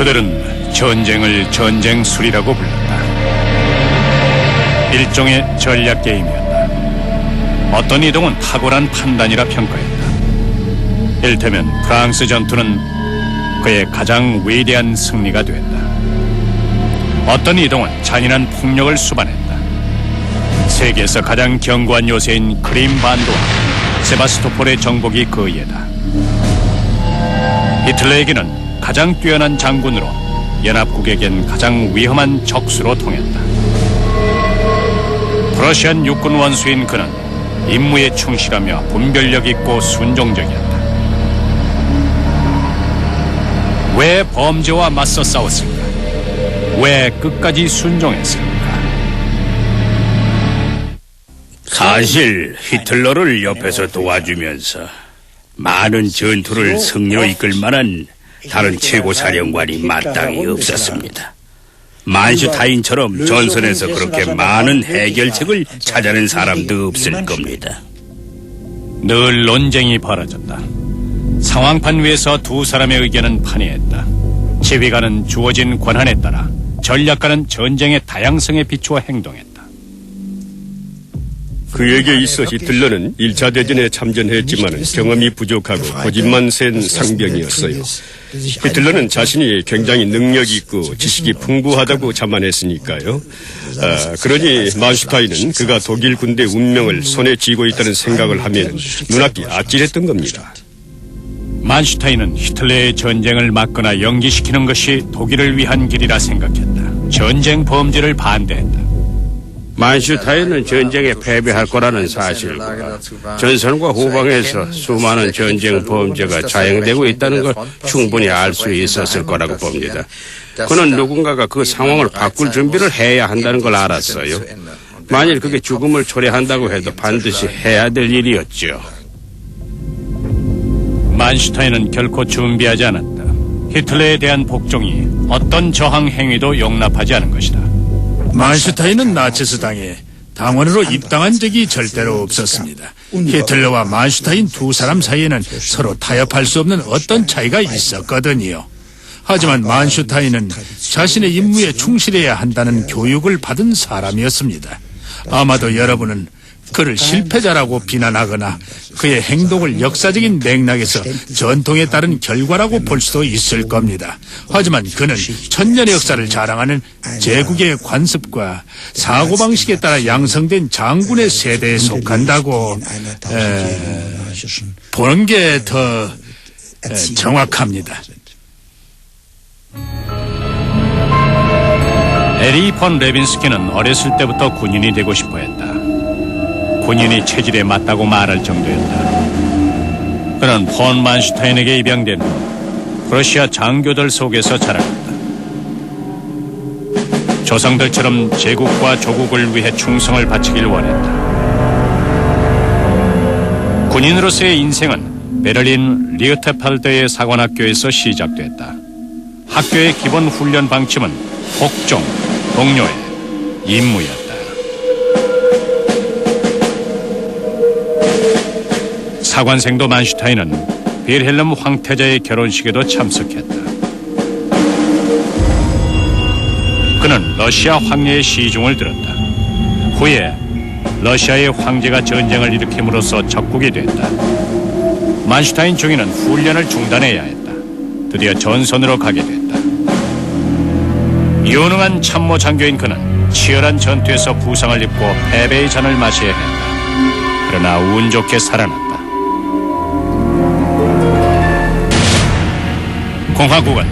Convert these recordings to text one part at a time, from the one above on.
그들은 전쟁을 전쟁술이라고 불렀다. 일종의 전략 게임이었다. 어떤 이동은 탁월한 판단이라 평가했다. 이를테면 프랑스 전투는 그의 가장 위대한 승리가 되었다. 어떤 이동은 잔인한 폭력을 수반했다. 세계에서 가장 견고한 요새인 크림 반도와 세바스토폴의 정복이 그 예다. 히틀러에게는 가장 뛰어난 장군으로 연합국에겐 가장 위험한 적수로 통했다. 프러시안 육군 원수인 그는 임무에 충실하며 분별력 있고 순종적이었다. 왜 범죄와 맞서 싸웠을까? 왜 끝까지 순종했을까? 사실 히틀러를 옆에서 도와주면서 많은 전투를 승리로 이끌 만한 다른 최고 사령관이 마땅히 없었습니다. 만슈타인처럼 전선에서 그렇게 많은 해결책을 찾아낸 사람도 없을 겁니다. 늘 논쟁이 벌어졌다. 상황판 위에서 두 사람의 의견은 판이했다. 지휘관은 주어진 권한에 따라, 전략가는 전쟁의 다양성에 비추어 행동했다. 그에게 있어 히틀러는 1차 대전에 참전했지만 경험이 부족하고 고집만 센 상병이었어요. 히틀러는 자신이 굉장히 능력 있고 지식이 풍부하다고 자만했으니까요. 그러니 만슈타인은 그가 독일 군대 운명을 손에 쥐고 있다는 생각을 하면 눈앞이 아찔했던 겁니다. 만슈타인은 히틀러의 전쟁을 막거나 연기시키는 것이 독일을 위한 길이라 생각했다. 전쟁 범죄를 반대했다. 만슈타인은 전쟁에 패배할 거라는 사실과 전선과 후방에서 수많은 전쟁 범죄가 자행되고 있다는 걸 충분히 알 수 있었을 거라고 봅니다. 그는 누군가가 그 상황을 바꿀 준비를 해야 한다는 걸 알았어요. 만일 그게 죽음을 초래한다고 해도 반드시 해야 될 일이었죠. 만슈타인은 결코 준비하지 않았다. 히틀러에 대한 복종이 어떤 저항 행위도 용납하지 않은 것이다. 만슈타인은 나치스당에 당원으로 입당한 적이 절대로 없었습니다. 히틀러와 만슈타인 두 사람 사이에는 서로 타협할 수 없는 어떤 차이가 있었거든요. 하지만 만슈타인은 자신의 임무에 충실해야 한다는 교육을 받은 사람이었습니다. 아마도 여러분은 그를 실패자라고 비난하거나 그의 행동을 역사적인 맥락에서 전통에 따른 결과라고 볼 수도 있을 겁니다. 하지만 그는 천년의 역사를 자랑하는 제국의 관습과 사고방식에 따라 양성된 장군의 세대에 속한다고 보는 게 더 정확합니다. 에리 폰 레빈스키는 어렸을 때부터 군인이 되고 싶어 했다. 군인이 체질에 맞다고 말할 정도였다. 그는 폰 만슈타인에게 입양된 후 러시아 장교들 속에서 자랐다. 조상들처럼 제국과 조국을 위해 충성을 바치길 원했다. 군인으로서의 인생은 베를린 리흐테팔드의 사관학교에서 시작됐다. 학교의 기본 훈련 방침은 복종, 동료의 임무였다. 사관생도 만슈타인은 빌헬름 황태자의 결혼식에도 참석했다. 그는 러시아 황제의 시중을 들었다. 후에 러시아의 황제가 전쟁을 일으킴으로써 적국이 됐다. 만슈타인 중위는 훈련을 중단해야 했다. 드디어 전선으로 가게 됐다. 유능한 참모 장교인 그는 치열한 전투에서 부상을 입고 패배의 잔을 마셔야 했다. 그러나 운 좋게 살아났다. 공화국은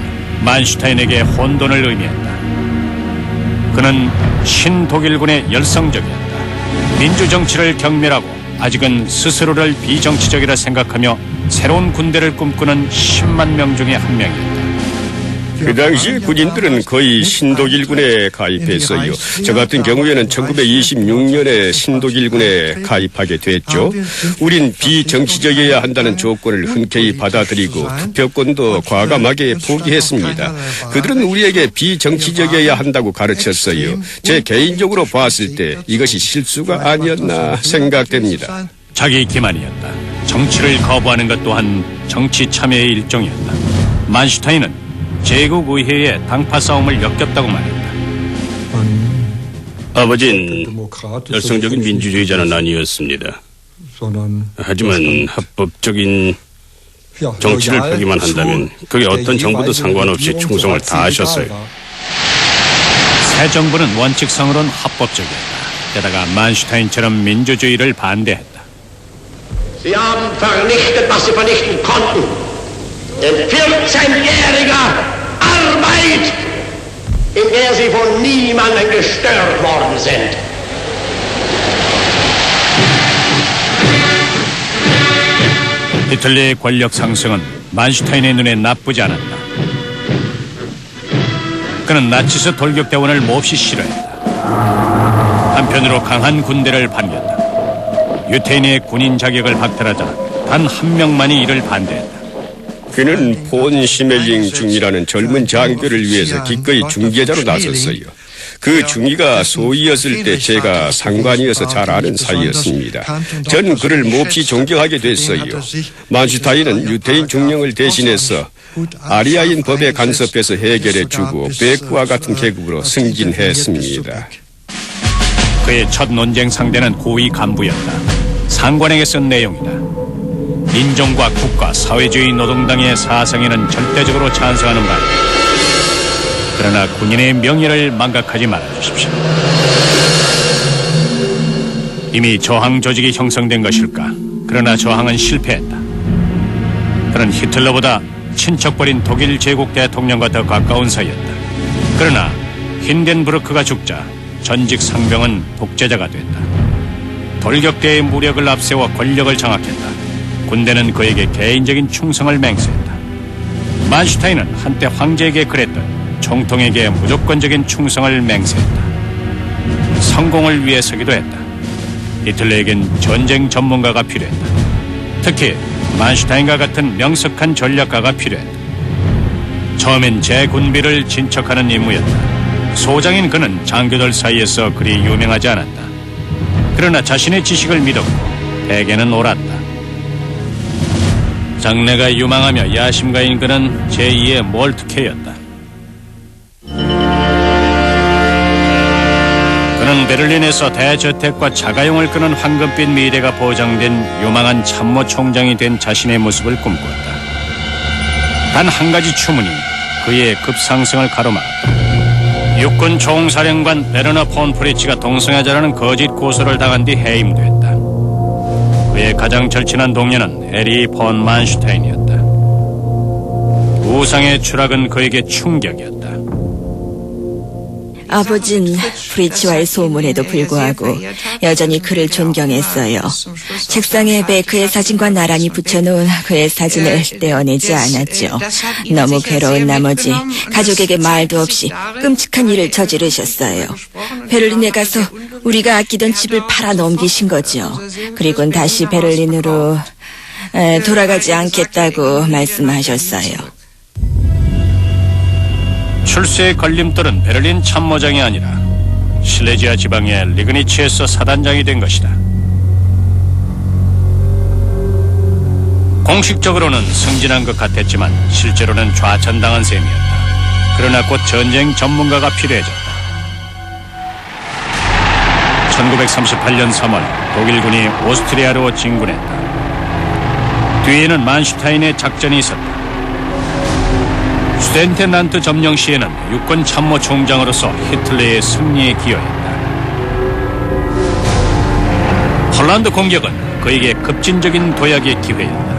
만슈타인에게 혼돈을 의미했다. 그는 신독일군의 열성적이었다. 민주정치를 경멸하고 아직은 스스로를 비정치적이라 생각하며 새로운 군대를 꿈꾸는 10만 명 중에 한 명이었다. 그 당시 군인들은 거의 신독일군에 가입했어요. 저 같은 경우에는 1926년에 신독일군에 가입하게 됐죠. 우린 비정치적이어야 한다는 조건을 흔쾌히 받아들이고 투표권도 과감하게 포기했습니다. 그들은 우리에게 비정치적이어야 한다고 가르쳤어요. 제 개인적으로 봤을 때 이것이 실수가 아니었나 생각됩니다. 자기 기만이었다. 정치를 거부하는 것 또한 정치 참여의 일종이었다. 만슈타인은 제국 의회에 당파 싸움을 엮였다고 말했다. 아버지는 열성적인 민주주의자는 아니었습니다. 하지만 합법적인 정치를 펴기만 한다면 그게 어떤 정부도 상관없이 충성을 다하셨어요. 새 정부는 원칙상으로는 합법적이었다. 게다가 만슈타인처럼 민주주의를 반대했다. Sie haben vernichtet, was sie vernichten konnten. In 14-jähriger Arbeit, in der sie von niemandem gestört worden sind. 히틀러의 권력 상승은 만슈타인의 눈에 나쁘지 않았다. 그는 나치스 돌격대원을 몹시 싫어했다. 한편으로 강한 군대를 반겼다. 유태인의 군인 자격을 박탈하자 단 한 명만이 이를 반대했다. 그는 폰 시멜링 중이라는 젊은 장교를 위해서 기꺼이 중재자로 나섰어요. 그 중위가 소위였을 때 제가 상관이어서 잘 아는 사이였습니다. 전 그를 몹시 존경하게 됐어요. 만슈타인은 유태인 중령을 대신해서 아리아인 법에 간섭해서 해결해주고 베크와 같은 계급으로 승진했습니다. 그의 첫 논쟁 상대는 고위 간부였다. 상관에게 쓴 내용이다. 민족과 국가, 사회주의 노동당의 사상에는 절대적으로 찬성하는 바다. 그러나 군인의 명예를 망각하지 말아주십시오. 이미 저항 조직이 형성된 것일까? 그러나 저항은 실패했다. 그는 히틀러보다 친척버린 독일 제국 대통령과 더 가까운 사이였다. 그러나 힌덴부르크가 죽자 전직 상병은 독재자가 됐다. 돌격대의 무력을 앞세워 권력을 장악했다. 군대는 그에게 개인적인 충성을 맹세했다. 만슈타인은 한때 황제에게 그랬던 총통에게 무조건적인 충성을 맹세했다. 성공을 위해서기도 했다. 히틀러에겐 전쟁 전문가가 필요했다. 특히 만슈타인과 같은 명석한 전략가가 필요했다. 처음엔 제군비를 진척하는 임무였다. 소장인 그는 장교들 사이에서 그리 유명하지 않았다. 그러나 자신의 지식을 믿었고 대개는 옳았다. 장래가 유망하며 야심가인 그는 제2의 몰트케였다. 그는 베를린에서 대저택과 자가용을 끄는 황금빛 미래가 보장된 유망한 참모 총장이 된 자신의 모습을 꿈꾸었다. 단 한 가지 추문이 그의 급상승을 가로막았다. 육군 총사령관 베르너 폰 프리츠가 동성애자라는 거짓 고소를 당한 뒤 해임됐다. 그의 가장 절친한 동료는 에리 폰 만슈타인이었다. 우상의 추락은 그에게 충격이었다. 아버진 프리츠와의 소문에도 불구하고 여전히 그를 존경했어요. 책상에 베크의 사진과 나란히 붙여놓은 그의 사진을 떼어내지 않았죠. 너무 괴로운 나머지 가족에게 말도 없이 끔찍한 일을 저지르셨어요. 베를린에 가서 우리가 아끼던 집을 팔아 넘기신 거죠. 그리고는 다시 베를린으로 돌아가지 않겠다고 말씀하셨어요. 출세의 걸림돌은 베를린 참모장이 아니라 실레지아 지방의 리그니치에서 사단장이 된 것이다. 공식적으로는 승진한 것 같았지만 실제로는 좌천당한 셈이었다. 그러나 곧 전쟁 전문가가 필요해졌다. 1938년 3월 독일군이 오스트리아로 진군했다. 뒤에는 만슈타인의 작전이 있었다. 슈덴텐란트 점령 시에는 육군 참모 총장으로서 히틀러의 승리에 기여했다. 폴란드 공격은 그에게 급진적인 도약의 기회였다.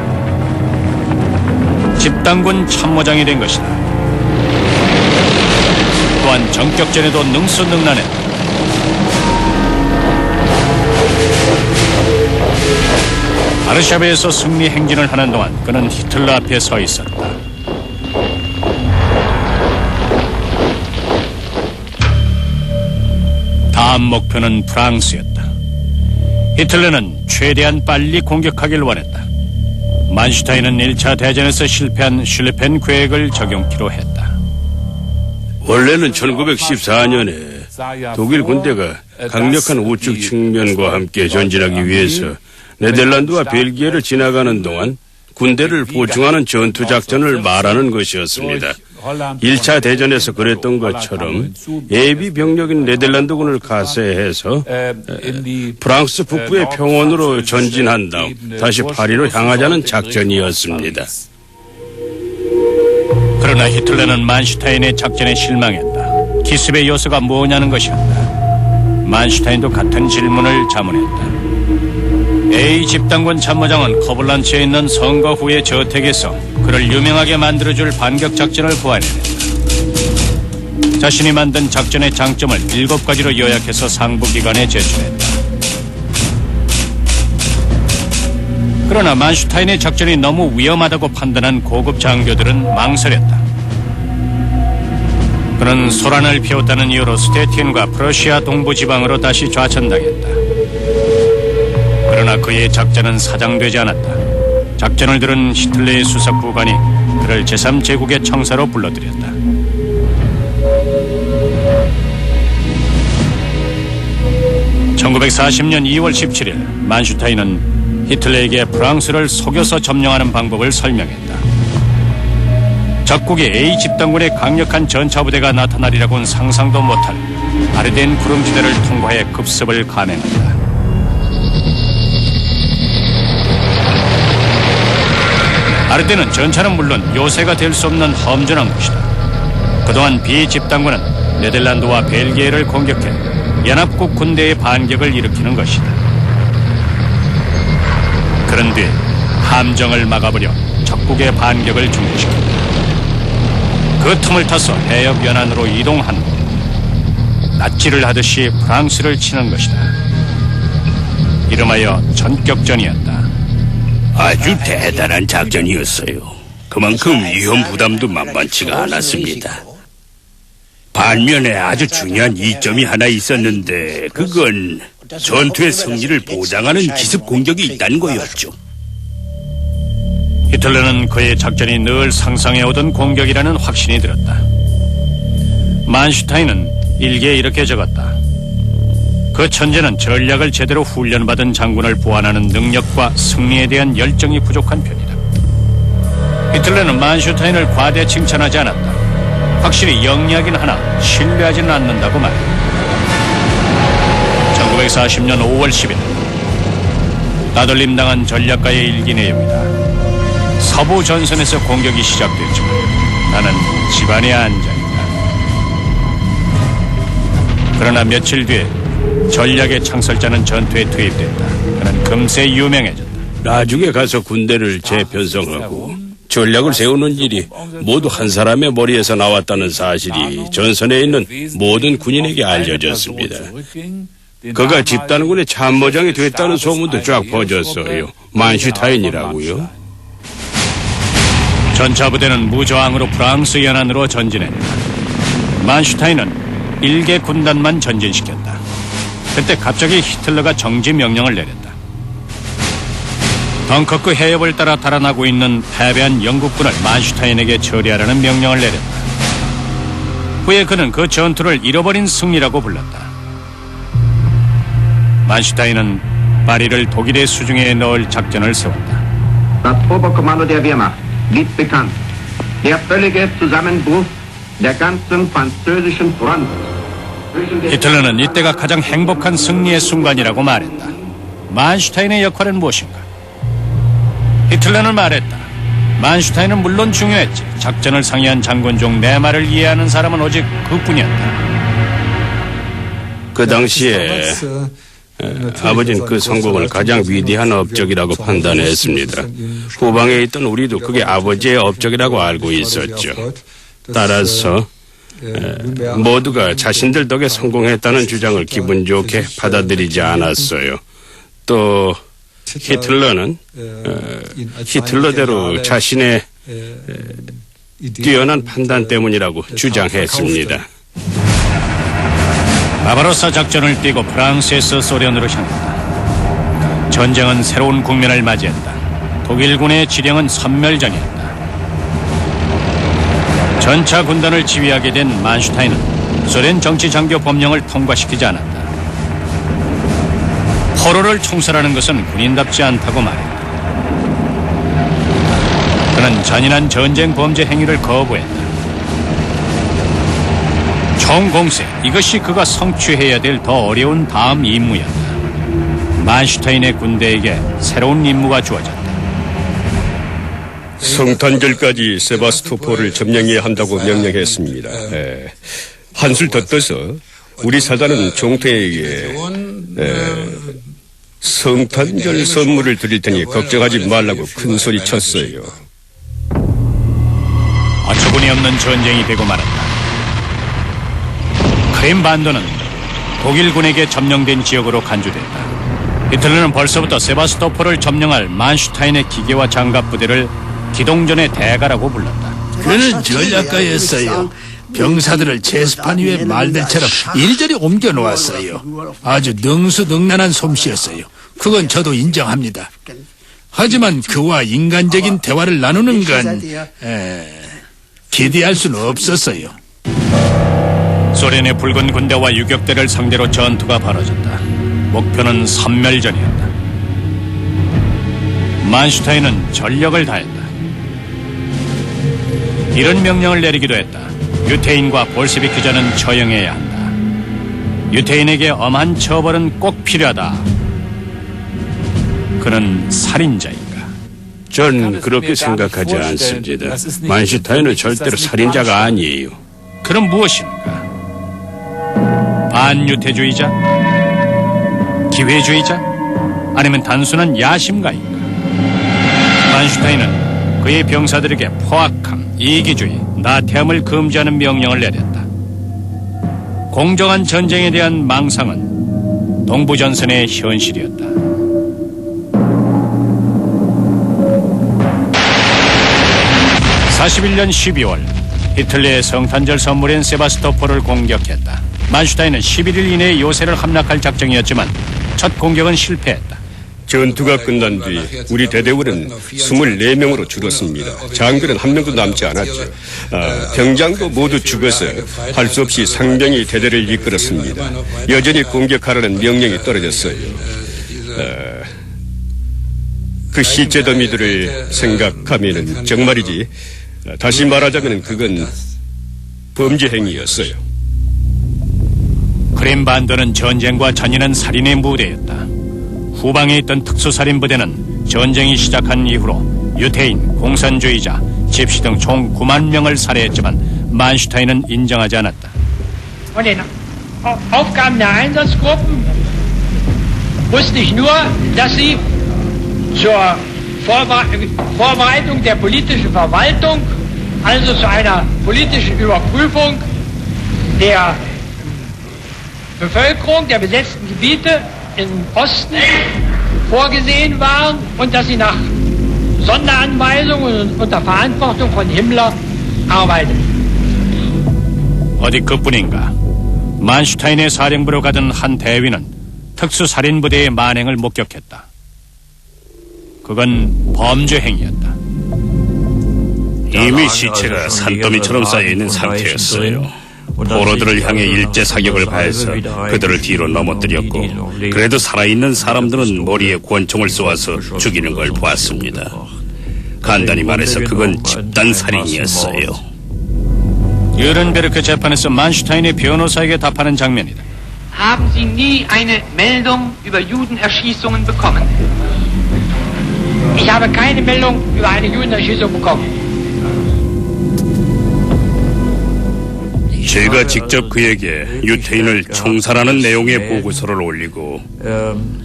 집단군 참모장이 된 것이다. 또한 전격전에도 능수능란했다. 바르샤베에서 승리 행진을 하는 동안 그는 히틀러 앞에 서 있었다. 다음 목표는 프랑스였다. 히틀러는 최대한 빨리 공격하길 원했다. 만슈타인은 1차 대전에서 실패한 슐레펜 계획을 적용키로 했다. 원래는 1914년에 독일 군대가 강력한 우측 측면과 함께 전진하기 위해서 네덜란드와 벨기에를 지나가는 동안 군대를 보충하는 전투작전을 말하는 것이었습니다. 1차 대전에서 그랬던 것처럼 예비 병력인 네덜란드군을 가세해서 프랑스 북부의 평원으로 전진한 다음 다시 파리로 향하자는 작전이었습니다. 그러나 히틀러는 만슈타인의 작전에 실망했다. 기습의 요소가 뭐냐는 것이었다. 만슈타인도 같은 질문을 자문했다. A 집단군 참모장은 커블란츠에 있는 선거 후의 저택에서 그를 유명하게 만들어줄 반격 작전을 고안해냈다. 자신이 만든 작전의 장점을 7가지로 요약해서 상부기관에 제출했다. 그러나 만슈타인의 작전이 너무 위험하다고 판단한 고급 장교들은 망설였다. 그는 소란을 피웠다는 이유로 스테틴과 프러시아 동부 지방으로 다시 좌천당했다. 그러나 그의 작전은 사장되지 않았다. 작전을 들은 히틀러의 수석부관이 그를 제3제국의 청사로 불러들였다. (1940년 2월 17일) 만슈타인은 히틀러에게 프랑스를 속여서 점령하는 방법을 설명했다. 적국의 A 집단군의 강력한 전차부대가 나타나리라고는 상상도 못할 아르덴 구름지대를 통과해 급습을 감행한다. 아르덴은 전차는 물론 요새가 될 수 없는 험준한 곳이다. 그동안 B 집단군은 네덜란드와 벨기에를 공격해 연합국 군대의 반격을 일으키는 것이다. 그런 뒤 함정을 막아버려 적국의 반격을 중지시킨다. 그 틈을 타서 해협 연안으로 이동한 후 낫지를 하듯이 프랑스를 치는 것이다. 이름하여 전격전이었다. 아주 대단한 작전이었어요. 그만큼 위험 부담도 만만치가 않았습니다. 반면에 아주 중요한 이점이 하나 있었는데 그건 전투의 승리를 보장하는 기습 공격이 있다는 거였죠. 히틀러는 그의 작전이 늘 상상해오던 공격이라는 확신이 들었다. 만슈타인은 일기에 이렇게 적었다. 그 천재는 전략을 제대로 훈련받은 장군을 보완하는 능력과 승리에 대한 열정이 부족한 편이다. 히틀러는 만슈타인을 과대 칭찬하지 않았다. 확실히 영리하긴 하나 신뢰하지는 않는다고 말했다. 1940년 5월 10일 따돌림당한 전략가의 일기 내용이다. 서부 전선에서 공격이 시작됐지만 나는 집안에 앉아있다. 그러나 며칠 뒤에 전략의 창설자는 전투에 투입됐다. 그는 금세 유명해졌다. 나중에 가서 군대를 재편성하고 전략을 세우는 일이 모두 한 사람의 머리에서 나왔다는 사실이 전선에 있는 모든 군인에게 알려졌습니다. 그가 집단군의 참모장이 됐다는 소문도 쫙 퍼졌어요. 만슈타인이라고요. 전차부대는 무저항으로 프랑스 연안으로 전진했다. 만슈타인은 1개 군단만 전진시켰다. 그때 갑자기 히틀러가 정지 명령을 내렸다. 덩커크 해협을 따라 달아나고 있는 패배한 영국군을 만슈타인에게 처리하라는 명령을 내렸다. 후에 그는 그 전투를 잃어버린 승리라고 불렀다. 만슈타인은 파리를 독일의 수중에 넣을 작전을 세웠다. Das Oberkommando der Wehrmacht gibt bekannt. Der völlige Zusammenbruch der ganzen französischen Front. 히틀러는 이때가 가장 행복한 승리의 순간이라고 말했다. 만슈타인의 역할은 무엇인가? 히틀러는 말했다. 만슈타인은 물론 중요했지. 작전을 상의한 장군 중 내 말을 이해하는 사람은 오직 그뿐이었다. 그 당시에 아버지는 그 성공을 가장 위대한 업적이라고 판단했습니다. 후방에 있던 우리도 그게 아버지의 업적이라고 알고 있었죠. 따라서 모두가 자신들 덕에 성공했다는 주장을 기분 좋게 받아들이지 않았어요. 또 히틀러는 히틀러대로 자신의 뛰어난 판단 때문이라고 주장했습니다. 바바로사 작전을 띄고 프랑스에서 소련으로 향했다. 전쟁은 새로운 국면을 맞이했다. 독일군의 지령은 선멸전이었다. 전차 군단을 지휘하게 된 만슈타인은 소련 정치 장교 법령을 통과시키지 않았다. 포로를 총살하는 것은 군인답지 않다고 말했다. 그는 잔인한 전쟁 범죄 행위를 거부했다. 총공세, 이것이 그가 성취해야 될 더 어려운 다음 임무였다. 만슈타인의 군대에게 새로운 임무가 주어졌다. 성탄절까지 세바스토폴을 점령해야 한다고 명령했습니다. 한술 더 떠서 우리 사단은 종태에게 성탄절 선물을 드릴 테니 걱정하지 말라고 큰 소리 쳤어요. 어처구니 없는 전쟁이 되고 말았다. 크림 반도는 독일군에게 점령된 지역으로 간주됐다. 히틀러는 벌써부터 세바스토폴을 점령할 만슈타인의 기계와 장갑 부대를 기동전의 대가라고 불렀다. 그는 전략가였어요. 병사들을 제스판 위에 말들처럼 이리저리 옮겨 놓았어요. 아주 능수능란한 솜씨였어요. 그건 저도 인정합니다. 하지만 그와 인간적인 대화를 나누는 건 기대할 수는 없었어요. 소련의 붉은 군대와 유격대를 상대로 전투가 벌어졌다. 목표는 섬멸전이었다. 만슈타인은 전력을 다했다. 이런 명령을 내리기도 했다. 유태인과 볼셰비키전은 처형해야 한다. 유태인에게 엄한 처벌은 꼭 필요하다. 그는 살인자인가? 전 그렇게 생각하지 않습니다. 만슈타인은 절대로 살인자가 아니에요. 그럼 무엇인가? 반유태주의자? 기회주의자? 아니면 단순한 야심가인가? 만슈타인은 그의 병사들에게 포악함, 이기주의, 나태함을 금지하는 명령을 내렸다. 공정한 전쟁에 대한 망상은 동부전선의 현실이었다. (41년 12월) 히틀러의 성탄절 선물인 세바스토폴을 공격했다. 만슈타인은 11일 이내에 요새를 함락할 작정이었지만 첫 공격은 실패했다. 전투가 끝난 뒤 우리 대대원은 24명으로 줄었습니다. 장교는 한 명도 남지 않았죠. 병장도 모두 죽어서 할 수 없이 상병이 대대를 이끌었습니다. 여전히 공격하라는 명령이 떨어졌어요. 그 시체 더미들을 생각하면은 정말이지, 다시 말하자면 그건 범죄 행위였어요. 크림 반도는 전쟁과 잔인한 살인의 무대였다. 후방에 있던 특수살인부대는 전쟁이 시작한 이후로 유태인, 공산주의자, 집시 등 총 9만 명을 살해했지만 만슈타인은 인정하지 않았다. Von den Aufgaben der Einsatzgruppen wusste ich nur, dass sie zur Vorbereitung der politischen Verwaltung, also zu einer politischen Überprüfung der Bevölkerung der besetzten Gebiete im Osten vorgesehen waren und dass sie nach Sonderanweisungen und unter Verantwortung von Himmler arbeiteten. 어디 그뿐인가? 만슈타인의 사령부로 가던 한 대위는 특수살인부대의 만행을 목격했다. 그건 범죄 행위였다. 이미 시체가 산더미처럼 쌓여있는 상태였어요. 포로들을 향해 일제 사격을 가해서 그들을 뒤로 넘어뜨렸고, 그래도 살아있는 사람들은 머리에 권총을 쏘아서 죽이는 걸 보았습니다. 간단히 말해서 그건 집단살인이었어요. 유른베르크 재판에서 만슈타인의 변호사에게 답하는 장면이다. Haben Sie nie eine Meldung über Judenerschießungen bekommen? Ich habe keine Meldung über eine Judenerschießung bekommen. 제가 직접 그에게 유태인을 총살하는 내용의 보고서를 올리고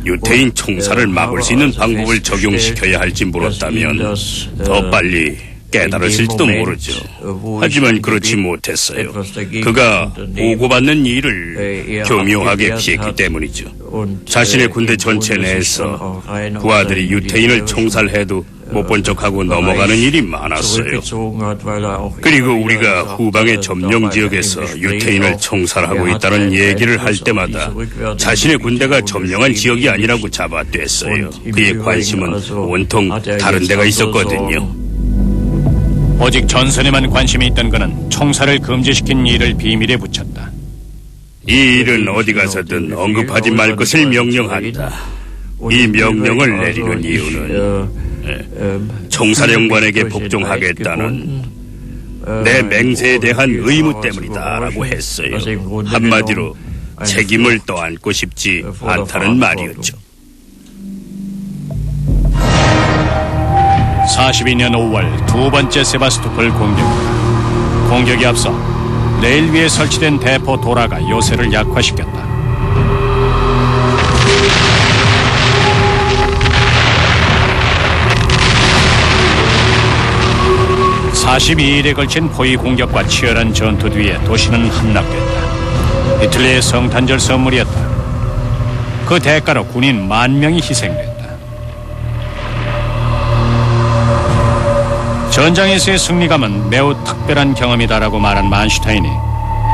유태인 총살을 막을 수 있는 방법을 적용시켜야 할지 물었다면 더 빨리 깨달으실지도 모르죠. 하지만 그렇지 못했어요. 그가 보고받는 일을 교묘하게 피했기 때문이죠. 자신의 군대 전체 내에서 부하들이 유태인을 총살해도 못 본 척하고 넘어가는 일이 많았어요. 그리고 우리가 후방의 점령 지역에서 유태인을 총살하고 있다는 얘기를 할 때마다 자신의 군대가 점령한 지역이 아니라고 잡아댔어요. 그의 관심은 온통 다른 데가 있었거든요. 오직 전선에만 관심이 있던 그는 총살을 금지시킨 일을 비밀에 붙였다. 이 일은 어디 가서든 언급하지 말 것을 명령한다. 이 명령을 내리는 이유는 총사령관에게 복종하겠다는 내 맹세에 대한 의무 때문이다라고 했어요. 한마디로 책임을 떠안고 싶지 않다는 말이었죠. 42년 5월 두 번째 세바스토폴 공격이 앞서 레일 위에 설치된 대포 도라가 요새를 약화시켰다. (42일에) 걸친 포위 공격과 치열한 전투 뒤에 도시는 함락됐다. 히틀러의 성탄절 선물이었다. 그 대가로 군인 10,000명이 희생됐다. 전장에서의 승리감은 매우 특별한 경험이다라고 말한 만슈타인이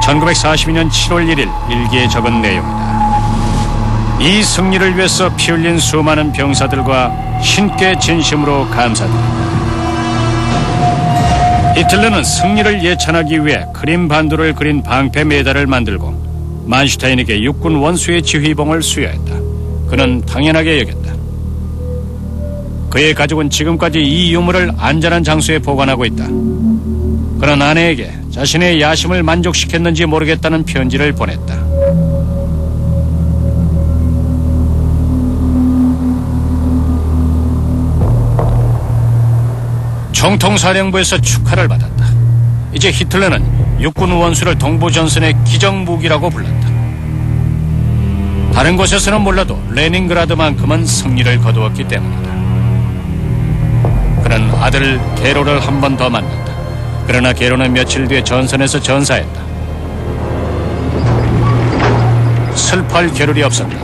1942년 7월 1일 일기에 적은 내용이다. 이 승리를 위해서 피 흘린 수많은 병사들과 신께 진심으로 감사드립니다. 히틀러는 승리를 예찬하기 위해 크림 반도를 그린 방패 메달을 만들고 만슈타인에게 육군 원수의 지휘봉을 수여했다. 그는 당연하게 여겼다. 그의 가족은 지금까지 이 유물을 안전한 장소에 보관하고 있다. 그는 아내에게 자신의 야심을 만족시켰는지 모르겠다는 편지를 보냈다. 총통사령부에서 축하를 받았다. 이제 히틀러는 육군 원수를 동부전선의 기정무기라고 불렀다. 다른 곳에서는 몰라도 레닌그라드만큼은 승리를 거두었기 때문이다. 그는 아들 게로를 한 번 더 만났다. 그러나 게로는 며칠 뒤에 전선에서 전사했다. 슬퍼할 겨를이 없었다.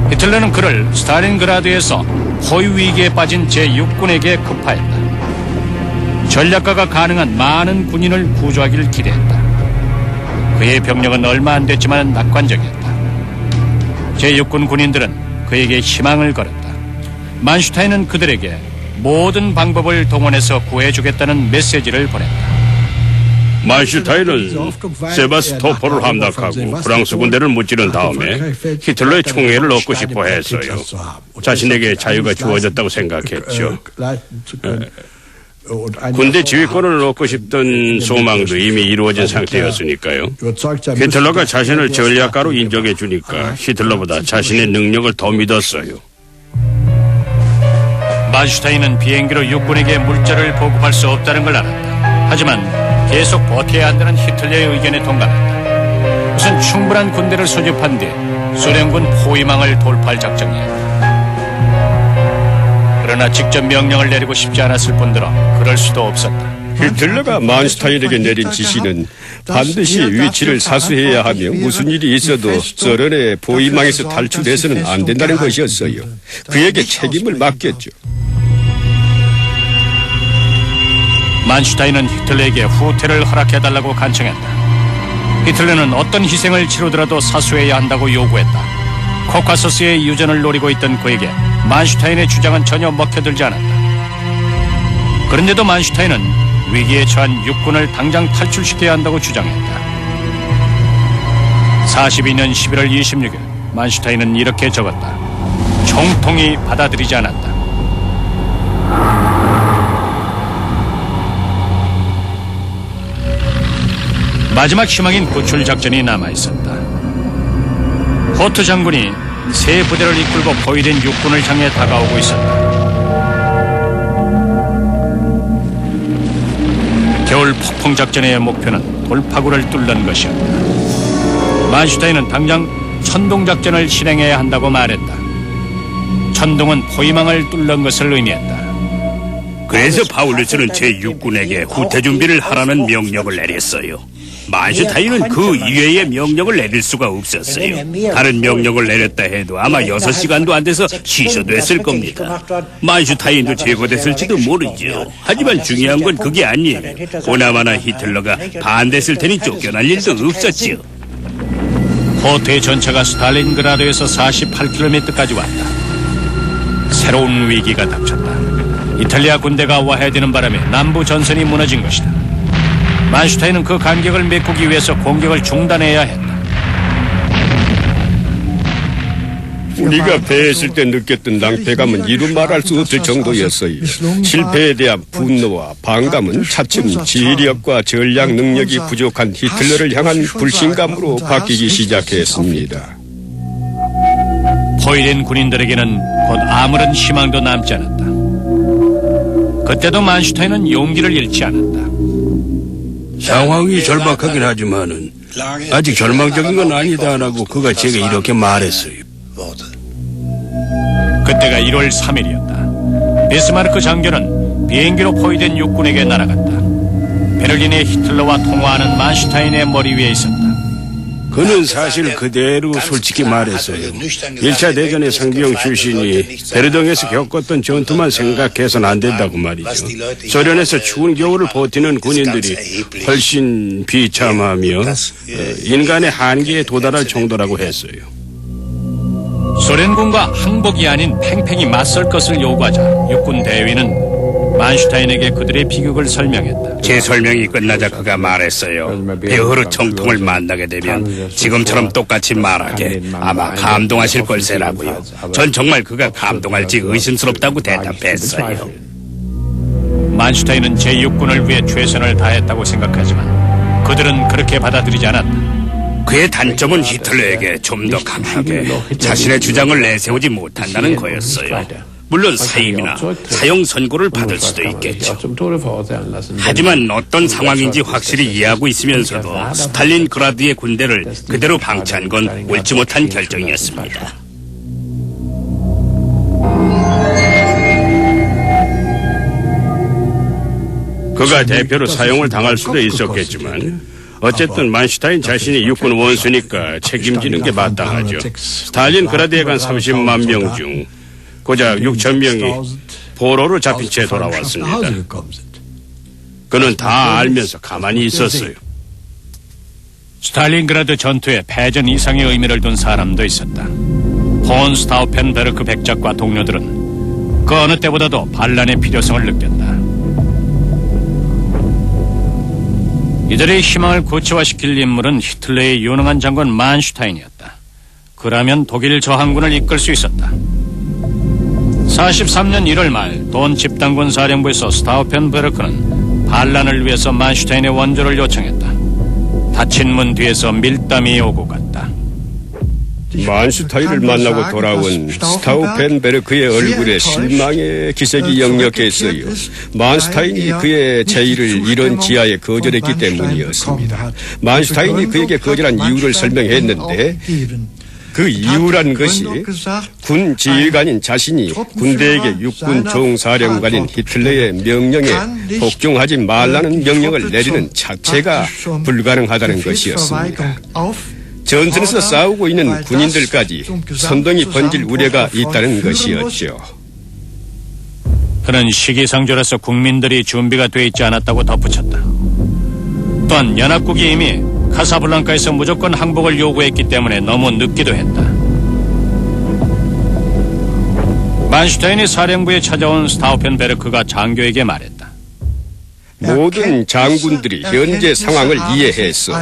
히틀러는 그를 스탈린그라드에서 포위 위기에 빠진 제6군에게 급파했다. 전략가가 가능한 많은 군인을 구조하기를 기대했다. 그의 병력은 얼마 안 됐지만 낙관적이었다. 제6군 군인들은 그에게 희망을 걸었다. 만슈타인은 그들에게 모든 방법을 동원해서 구해주겠다는 메시지를 보냈다. 만슈타인은 세바스토폴을 함락하고 프랑스 군대를 무찌른 다음에 히틀러의 총애를 얻고 싶어 했어요. 자신에게 자유가 주어졌다고 생각했죠. 군대 지휘권을 얻고 싶던 소망도 이미 이루어진 상태였으니까요. 히틀러가 자신을 전략가로 인정해 주니까 히틀러보다 자신의 능력을 더 믿었어요. 만슈타인은 비행기로 육군에게 물자를 보급할 수 없다는 걸 알았다. 하지만 계속 버텨야 한다는 히틀러의 의견에 동감했다. 우선 충분한 군대를 소집한 뒤 소련군 포위망을 돌파할 작정이었다. 그러나 직접 명령을 내리고 싶지 않았을 뿐더러 그럴 수도 없었다. 히틀러가 만슈타인에게 내린 지시는 반드시 위치를 사수해야 하며 무슨 일이 있어도 소련의 포위망에서 탈출해서는 안 된다는 것이었어요. 그에게 책임을 맡겼죠. 만슈타인은 히틀러에게 후퇴를 허락해달라고 간청했다. 히틀러는 어떤 희생을 치르더라도 사수해야 한다고 요구했다. 코카서스의 유전을 노리고 있던 그에게 만슈타인의 주장은 전혀 먹혀들지 않았다. 그런데도 만슈타인은 위기에 처한 육군을 당장 탈출시켜야 한다고 주장했다. 42년 11월 26일 만슈타인은 이렇게 적었다. 총통이 받아들이지 않았다. 마지막 희망인 구출 작전이 남아있었다. 호트 장군이 새 부대를 이끌고 포위된 육군을 향해 다가오고 있었다. 겨울 폭풍 작전의 목표는 돌파구를 뚫는 것이었다. 만슈타인은 당장 천둥 작전을 실행해야 한다고 말했다. 천둥은 포위망을 뚫는 것을 의미했다. 그래서 파울루스는 제6군에게 후퇴 준비를 하라는 명령을 내렸어요. 만슈타인은 그 이외의 명령을 내릴 수가 없었어요. 다른 명령을 내렸다 해도 아마 6시간도 안 돼서 취소됐을 겁니다. 만슈타인도 제거됐을지도 모르죠. 하지만 중요한 건 그게 아니에요. 보나마나 히틀러가 반대했을 테니 쫓겨날 일도 없었죠. 호트의 전차가 스탈린그라드에서 48km까지 왔다. 새로운 위기가 닥쳤다. 이탈리아 군대가 와해되는 바람에 남부 전선이 무너진 것이다. 만슈타인은 그 간격을 메꾸기 위해서 공격을 중단해야 했다. 우리가 패했을 때 느꼈던 낭패감은 이루 말할 수 없을 정도였어요. 실패에 대한 분노와 반감은 차츰 지휘력과 전략 능력이 부족한 히틀러를 향한 불신감으로 바뀌기 시작했습니다. 포위된 군인들에게는 곧 아무런 희망도 남지 않았다. 그때도 만슈타인은 용기를 잃지 않았다. 상황이 절박하긴 하지만은 아직 절망적인 건 아니다라고 그가 제게 이렇게 말했어요. 그때가 1월 3일이었다. 비스마르크 장교는 비행기로 포위된 육군에게 날아갔다. 베를린의 히틀러와 통화하는 만슈타인의 머리 위에 있었다. 그는 사실 그대로 솔직히 말했어요. 1차 대전의 상병 출신이 베르등에서 겪었던 전투만 생각해서는 안 된다고 말이죠. 소련에서 추운 겨울을 버티는 군인들이 훨씬 비참하며 인간의 한계에 도달할 정도라고 했어요. 소련군과 항복이 아닌 팽팽히 맞설 것을 요구하자 육군 대위는 만슈타인에게 그들의 비극을 설명했다. 제 설명이 끝나자 그가 말했어요. 베어흐르 총통을 만나게 되면 지금처럼 똑같이 말하게 아마 감동하실 걸세라고요. 전 정말 그가 감동할지 의심스럽다고 대답했어요. 만슈타인은 제6군을 위해 최선을 다했다고 생각하지만 그들은 그렇게 받아들이지 않았다. 그의 단점은 히틀러에게 좀 더 강하게 자신의 주장을 내세우지 못한다는 거였어요. 물론 사임이나 사형 선고를 받을 수도 있겠죠. 하지만 어떤 상황인지 확실히 이해하고 있으면서도 스탈린그라드의 군대를 그대로 방치한 건 옳지 못한 결정이었습니다. 그가 대표로 사용을 당할 수도 있었겠지만 어쨌든 만슈타인 자신이 육군 원수니까 책임지는 게 마땅하죠. 스탈린그라드에 간 30만 명 중 고작 6천 명이 포로로 잡힌 채 돌아왔습니다. 그는 다 알면서 가만히 있었어요. 스탈린그라드 전투에 패전 이상의 의미를 둔 사람도 있었다. 폰 스타우펜베르크 백작과 동료들은 그 어느 때보다도 반란의 필요성을 느꼈다. 이들의 희망을 구체화시킬 인물은 히틀러의 유능한 장군 만슈타인이었다. 그라면 독일 저항군을 이끌 수 있었다. 43년 1월 말 돈 집단군 사령부에서 스타우펜베르크는 반란을 위해서 만슈타인의 원조를 요청했다. 닫힌 문 뒤에서 밀담이 오고 갔다. 만슈타인을 만나고 돌아온 스타우펜베르크의 얼굴에 실망의 기색이 역력했어요. 만슈타인이 그의 제의를 이런 지하에 거절했기 때문이었습니다. 만슈타인이 그에게 거절한 이유를 설명했는데 그 이유란 것이 군 지휘관인 자신이 군대에게 육군 총사령관인 히틀러의 명령에 복종하지 말라는 명령을 내리는 자체가 불가능하다는 것이었습니다. 전선에서 싸우고 있는 군인들까지 선동이 번질 우려가 있다는 것이었죠. 그는 시기상조라서 국민들이 준비가 돼 있지 않았다고 덧붙였다. 또한 연합국이 이미 카사블랑카에서 무조건 항복을 요구했기 때문에 너무 늦기도 했다. 만슈타인이 사령부에 찾아온 스타우펜베르크가 장교에게 말했다. 모든 장군들이 현재 상황을 이해했어.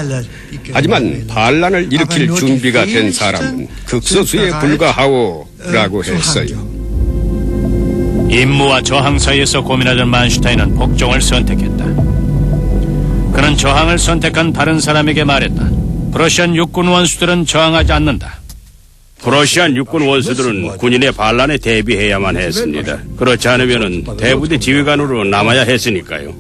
하지만 반란을 일으킬 준비가 된 사람은 극소수에 불과하오라고 했어요. 임무와 저항 사이에서 고민하던 만슈타인은 복종을 선택했다. 그는 저항을 선택한 다른 사람에게 말했다. 프러시안 육군 원수들은 저항하지 않는다. 프러시안 육군 원수들은 군인의 반란에 대비해야만 했습니다. 그렇지 않으면 대부대 지휘관으로 남아야 했으니까요.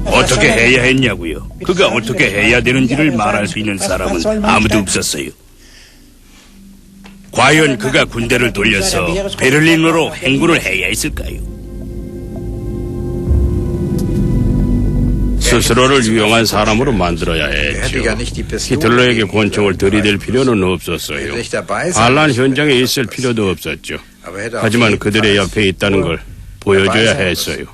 어떻게 해야 했냐고요? 그가 어떻게 해야 되는지를 말할 수 있는 사람은 아무도 없었어요. 과연 그가 군대를 돌려서 베를린으로 행군을 해야 했을까요? 스스로를 유용한 사람으로 만들어야 했죠. 히틀러에게 권총을 들이댈 필요는 없었어요. 반란 현장에 있을 필요도 없었죠. 하지만 그들의 옆에 있다는 걸 보여줘야 했어요.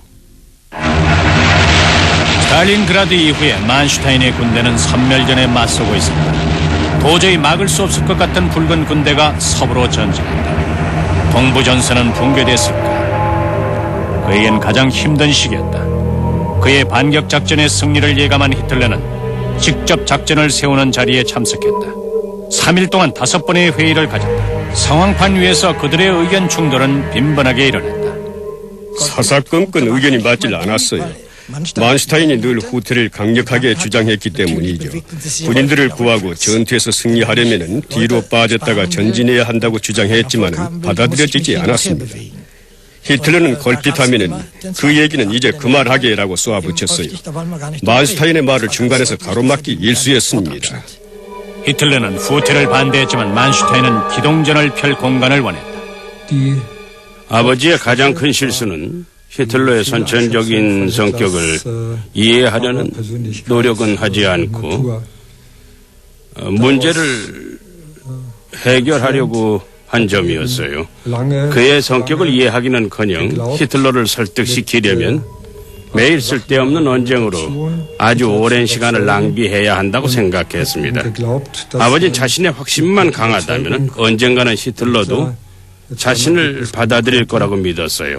스탈린그라드 이후에 만슈타인의 군대는 선멸전에 맞서고 있었다. 도저히 막을 수 없을 것 같은 붉은 군대가 서부로 전진했다. 동부 전선은 붕괴됐을까? 그에겐 가장 힘든 시기였다. 그의 반격 작전의 승리를 예감한 히틀러는 직접 작전을 세우는 자리에 참석했다. 3일 동안 5번의 회의를 가졌다. 상황판 위에서 그들의 의견 충돌은 빈번하게 일어났다. 사사건건 의견이 맞질 않았어요. 만슈타인이 늘 후퇴를 강력하게 주장했기 때문이죠. 군인들을 구하고 전투에서 승리하려면 뒤로 빠졌다가 전진해야 한다고 주장했지만 받아들여지지 않았습니다. 히틀러는 걸핏하면은 그 얘기는 이제 그만하게라고 쏘아붙였어요. 만슈타인의 말을 중간에서 가로막기 일쑤였습니다. 히틀러는 후퇴를 반대했지만 만슈타인은 기동전을 펼 공간을 원했다. 아버지의 가장 큰 실수는 히틀러의 선천적인 성격을 이해하려는 노력은 하지 않고 문제를 해결하려고 한 점이었어요. 그의 성격을 이해하기는커녕 히틀러를 설득시키려면 매일 쓸데없는 언쟁으로 아주 오랜 시간을 낭비해야 한다고 생각했습니다. 아버지 자신의 확신만 강하다면 언젠가는 히틀러도 자신을 받아들일 거라고 믿었어요.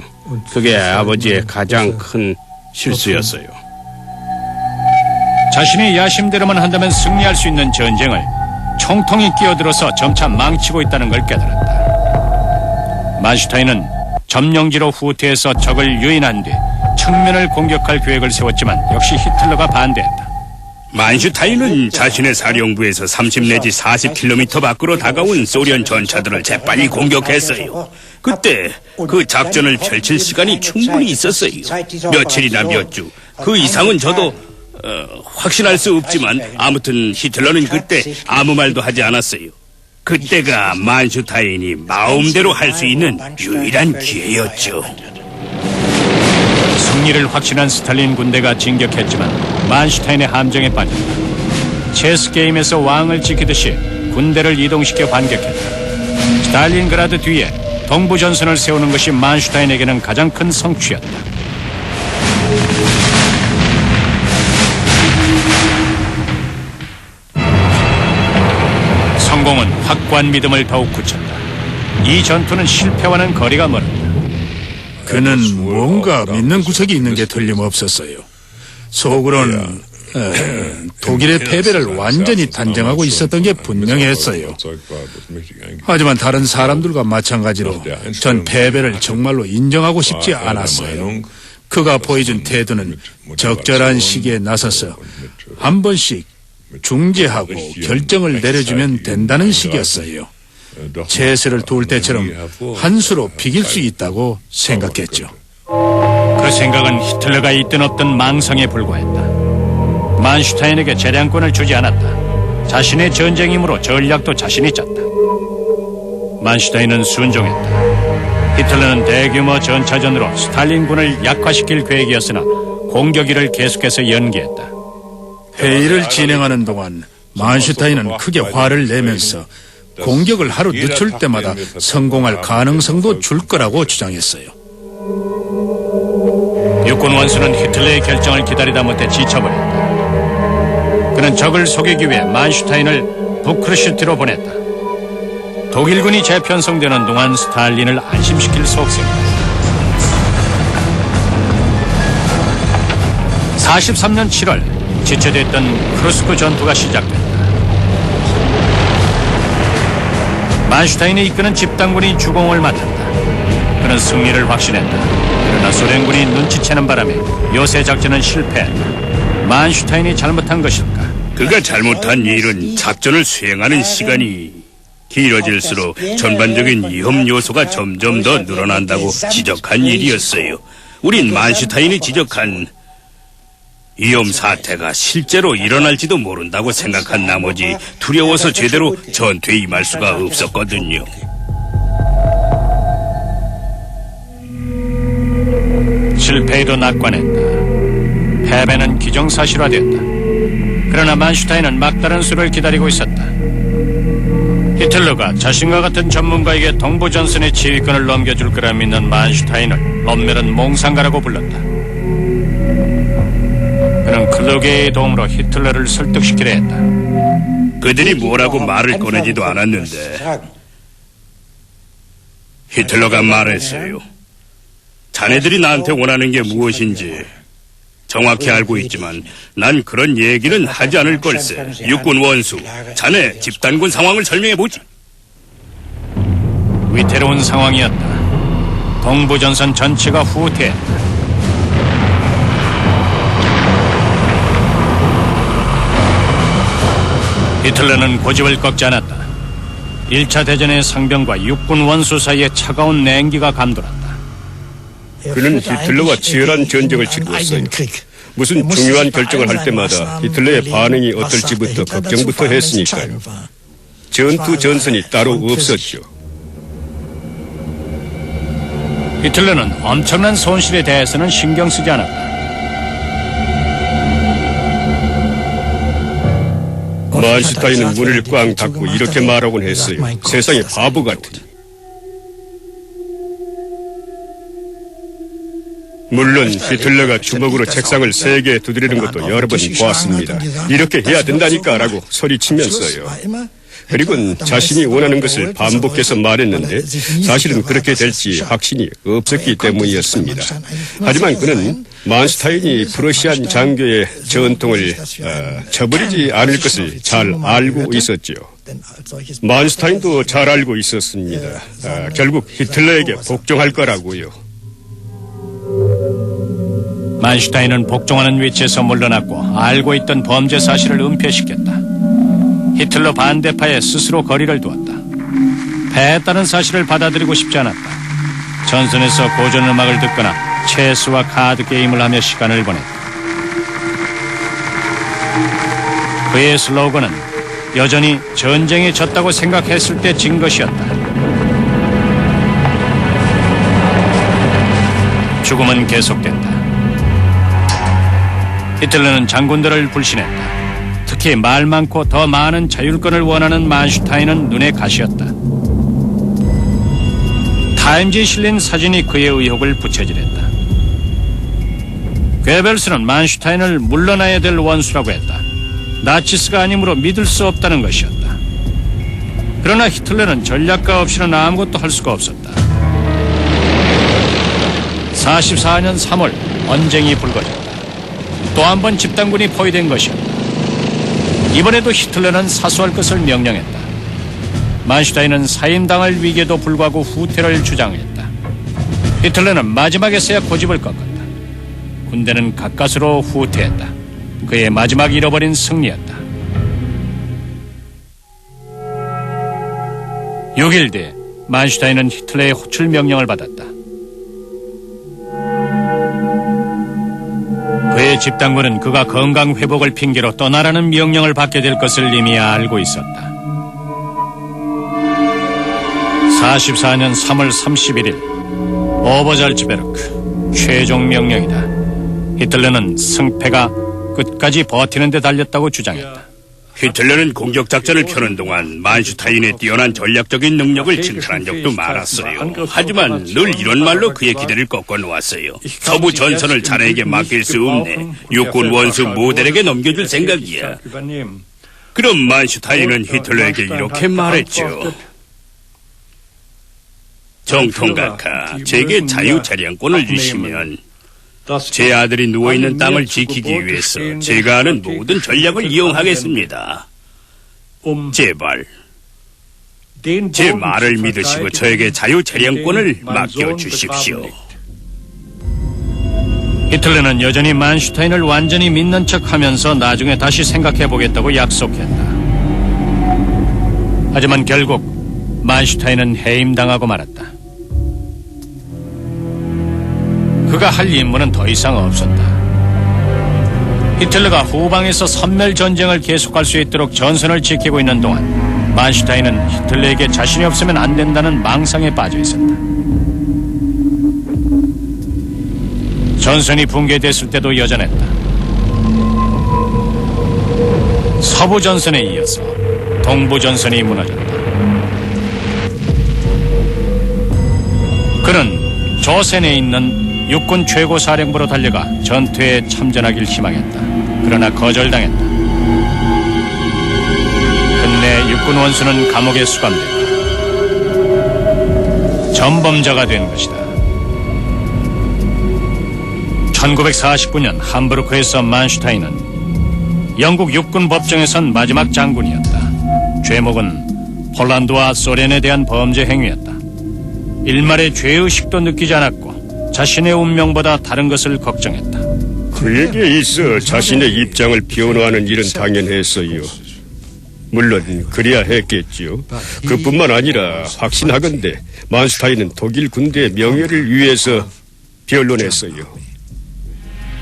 그게 아버지의 가장 큰 실수였어요. 자신의 야심대로만 한다면 승리할 수 있는 전쟁을 총통이 끼어들어서 점차 망치고 있다는 걸 깨달았다. 만슈타인은 점령지로 후퇴해서 적을 유인한 뒤 측면을 공격할 계획을 세웠지만 역시 히틀러가 반대했다. 만슈타인은 자신의 사령부에서 30 내지 40km 밖으로 다가온 소련 전차들을 재빨리 공격했어요. 그때 그 작전을 펼칠 시간이 충분히 있었어요. 며칠이나 몇 주, 그 이상은 저도 확신할 수 없지만 아무튼 히틀러는 그때 아무 말도 하지 않았어요. 그때가 만슈타인이 마음대로 할 수 있는 유일한 기회였죠. 승리를 확신한 스탈린 군대가 진격했지만 만슈타인의 함정에 빠졌다. 체스 게임에서 왕을 지키듯이 군대를 이동시켜 반격했다. 스탈린그라드 뒤에 동부 전선을 세우는 것이 만슈타인에게는 가장 큰 성취였다. 성공은 확고한 믿음을 더욱 굳혔다. 이 전투는 실패와는 거리가 멀었다. 그는 뭔가 믿는 구석이 있는 게 틀림없었어요. 속으로는 독일의 패배를 완전히 단정하고 있었던 게 분명했어요. 하지만 다른 사람들과 마찬가지로 전 패배를 정말로 인정하고 싶지 않았어요. 그가 보여준 태도는 적절한 시기에 나서서 한 번씩 중재하고 결정을 내려주면 된다는 식이었어요. 체스를 둘 때처럼 한 수로 비길 수 있다고 생각했죠. 그 생각은 히틀러가 있든 없든 망상에 불과했다. 만슈타인에게 재량권을 주지 않았다. 자신의 전쟁이므로 전략도 자신이 짰다. 만슈타인은 순종했다. 히틀러는 대규모 전차전으로 스탈린군을 약화시킬 계획이었으나 공격일을 계속해서 연기했다. 회의를 진행하는 동안 만슈타인은 크게 화를 내면서 공격을 하루 늦출 때마다 성공할 가능성도 줄 거라고 주장했어요. 육군 원수는 히틀러의 결정을 기다리다 못해 지쳐버렸다. 그는 적을 속이기 위해 만슈타인을 부크르슈트로 보냈다. 독일군이 재편성되는 동안 스탈린을 안심시킬 속셈이다. 43년 7월 지체됐던 크루스크 전투가 시작됐다. 만슈타인이 이끄는 집단군이 주공을 맡았다. 그는 승리를 확신했다. 그러나 소련군이 눈치채는 바람에 요새 작전은 실패했다. 만슈타인이 잘못한 것일까? 그가 잘못한 일은 작전을 수행하는 시간이 길어질수록 전반적인 위험 요소가 점점 더 늘어난다고 지적한 일이었어요. 우린 만슈타인이 지적한 위험 사태가 실제로 일어날지도 모른다고 생각한 나머지 두려워서 제대로 전투에 임할 수가 없었거든요. 실패에도 낙관했다. 패배는 기정사실화됐다. 그러나 만슈타인은 막다른 수를 기다리고 있었다. 히틀러가 자신과 같은 전문가에게 동부전선의 지휘권을 넘겨줄 거라 믿는 만슈타인을 엄밀한 몽상가라고 불렀다. 그는 클루게의 도움으로 히틀러를 설득시키려 했다. 그들이 뭐라고 말을 꺼내지도 않았는데 히틀러가 말했어요. 자네들이 나한테 원하는 게 무엇인지 정확히 알고 있지만 난 그런 얘기는 하지 않을 걸세. 육군 원수, 자네 집단군 상황을 설명해보지. 위태로운 상황이었다. 동부전선 전체가 후퇴했다. 히틀러는 고집을 꺾지 않았다. 1차 대전의 상병과 육군 원수 사이에 차가운 냉기가 감돌았다. 그는 히틀러와 치열한 전쟁을 치루었어요. 무슨 중요한 결정을 할 때마다 히틀러의 반응이 어떨지부터 걱정부터 했으니까요. 전투 전선이 따로 없었죠. 히틀러는 엄청난 손실에 대해서는 신경 쓰지 않았다. 만슈타인은 문을 꽝 닫고 이렇게 말하곤 했어요. 세상에 바보 같으니. 물론 히틀러가 주먹으로 책상을 세게 두드리는 것도 여러 번 보았습니다. 이렇게 해야 된다니까라고 소리치면서요. 그리고는 자신이 원하는 것을 반복해서 말했는데 사실은 그렇게 될지 확신이 없었기 때문이었습니다. 하지만 그는 만슈타인이 프러시안 장교의 전통을 저버리지 않을 것을 잘 알고 있었죠. 만슈타인도 잘 알고 있었습니다. 결국 히틀러에게 복종할 거라고요. 만슈타인은 복종하는 위치에서 물러났고 알고 있던 범죄 사실을 은폐시켰다. 히틀러 반대파에 스스로 거리를 두었다. 패했다는 사실을 받아들이고 싶지 않았다. 전선에서 고전음악을 듣거나 체스와 카드 게임을 하며 시간을 보냈다. 그의 슬로건은 여전히 전쟁에 졌다고 생각했을 때 진 것이었다. 죽음은 계속된다. 히틀러는 장군들을 불신했다. 특히 말 많고 더 많은 자율권을 원하는 만슈타인은 눈에 가시였다. 타임지에 실린 사진이 그의 의혹을 부채질했다. 괴벨스는 만슈타인을 물러나야 될 원수라고 했다. 나치스가 아니므로 믿을 수 없다는 것이었다. 그러나 히틀러는 전략가 없이는 아무것도 할 수가 없었다. 44년 3월 언쟁이 불거졌다. 또 한 번 집단군이 포위된 것이었다. 이번에도 히틀러는 사수할 것을 명령했다. 만슈타인은 사임당할 위기에도 불구하고 후퇴를 주장했다. 히틀러는 마지막에서야 고집을 꺾었다. 군대는 가까스로 후퇴했다. 그의 마지막 잃어버린 승리였다. 6일 뒤 만슈타인은 히틀러의 호출 명령을 받았다. 그의 집단군은 그가 건강 회복을 핑계로 떠나라는 명령을 받게 될 것을 이미 알고 있었다. 44년 3월 31일 오버잘츠베르크 최종 명령이다. 히틀러는 승패가 끝까지 버티는 데 달렸다고 주장했다. 히틀러는 공격 작전을 펴는 동안 만슈타인의 뛰어난 전략적인 능력을 칭찬한 적도 많았어요. 하지만 늘 이런 말로 그의 기대를 꺾어 놓았어요. 서부 전선을 자네에게 맡길 수 없네. 육군 원수 모델에게 넘겨줄 생각이야. 그럼 만슈타인은 히틀러에게 이렇게 말했죠. 정통각하, 제게 자유차량권을 주시면 제 아들이 누워있는 땅을 지키기 위해서 제가 아는 모든 전략을 이용하겠습니다. 제발 제 말을 믿으시고 저에게 자유차량권을 맡겨주십시오. 히틀러는 여전히 만슈타인을 완전히 믿는 척하면서 나중에 다시 생각해보겠다고 약속했다. 하지만 결국 만슈타인은 해임당하고 말았다. 그가 할 임무는 더 이상 없었다. 히틀러가 후방에서 선멸 전쟁을 계속할 수 있도록 전선을 지키고 있는 동안 만슈타인은 히틀러에게 자신이 없으면 안 된다는 망상에 빠져 있었다. 전선이 붕괴됐을 때도 여전했다. 서부 전선에 이어서 동부 전선이 무너졌다. 그는 조센에 있는 육군 최고사령부로 달려가 전투에 참전하길 희망했다. 그러나 거절당했다. 끝내 육군 원수는 감옥에 수감됐다. 전범자가 된 것이다. 1949년 함부르크에서 만슈타인은 영국 육군 법정에선 마지막 장군이었다. 죄목은 폴란드와 소련에 대한 범죄 행위였다. 일말의 죄의식도 느끼지 않았고 자신의 운명보다 다른 것을 걱정했다. 그에게 있어 자신의 입장을 변호하는 일은 당연했어요. 물론 그래야 했겠지요. 그뿐만 아니라 확신하건대 만슈타인은 독일 군대의 명예를 위해서 변론했어요.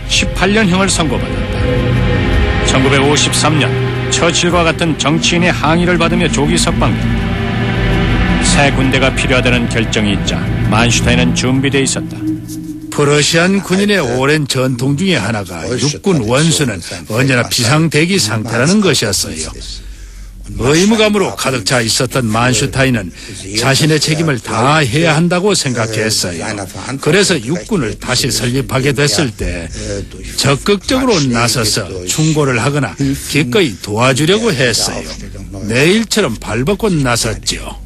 18년형을 선고받았다. 1953년 처칠과 같은 정치인의 항의를 받으며 조기 석방됐다. 새 군대가 필요하다는 결정이 있자 만슈타인은 준비돼 있었다. 프러시안 군인의 오랜 전통 중에 하나가 육군 원수는 언제나 비상대기 상태라는 것이었어요. 의무감으로 가득 차 있었던 만슈타인은 자신의 책임을 다해야 한다고 생각했어요. 그래서 육군을 다시 설립하게 됐을 때 적극적으로 나서서 충고를 하거나 기꺼이 도와주려고 했어요. 내일처럼 발벗고 나섰죠.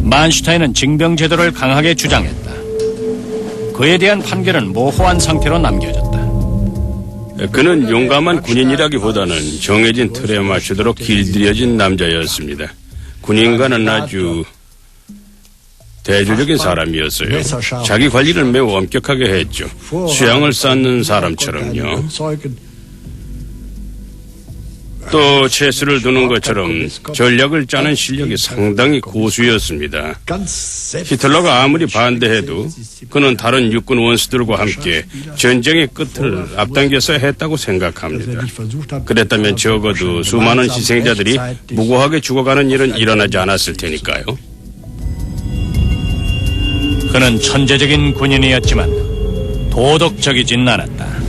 만슈타인은 징병제도를 강하게 주장했다. 그에 대한 판결은 모호한 상태로 남겨졌다. 그는 용감한 군인이라기보다는 정해진 틀에 맞추도록 길들여진 남자였습니다. 군인과는 아주 대조적인 사람이었어요. 자기 관리를 매우 엄격하게 했죠. 수양을 쌓는 사람처럼요. 또 체스를 두는 것처럼 전략을 짜는 실력이 상당히 고수였습니다. 히틀러가 아무리 반대해도 그는 다른 육군 원수들과 함께 전쟁의 끝을 앞당겨서 했다고 생각합니다. 그랬다면 적어도 수많은 희생자들이 무고하게 죽어가는 일은 일어나지 않았을 테니까요. 그는 천재적인 군인이었지만 도덕적이진 않았다.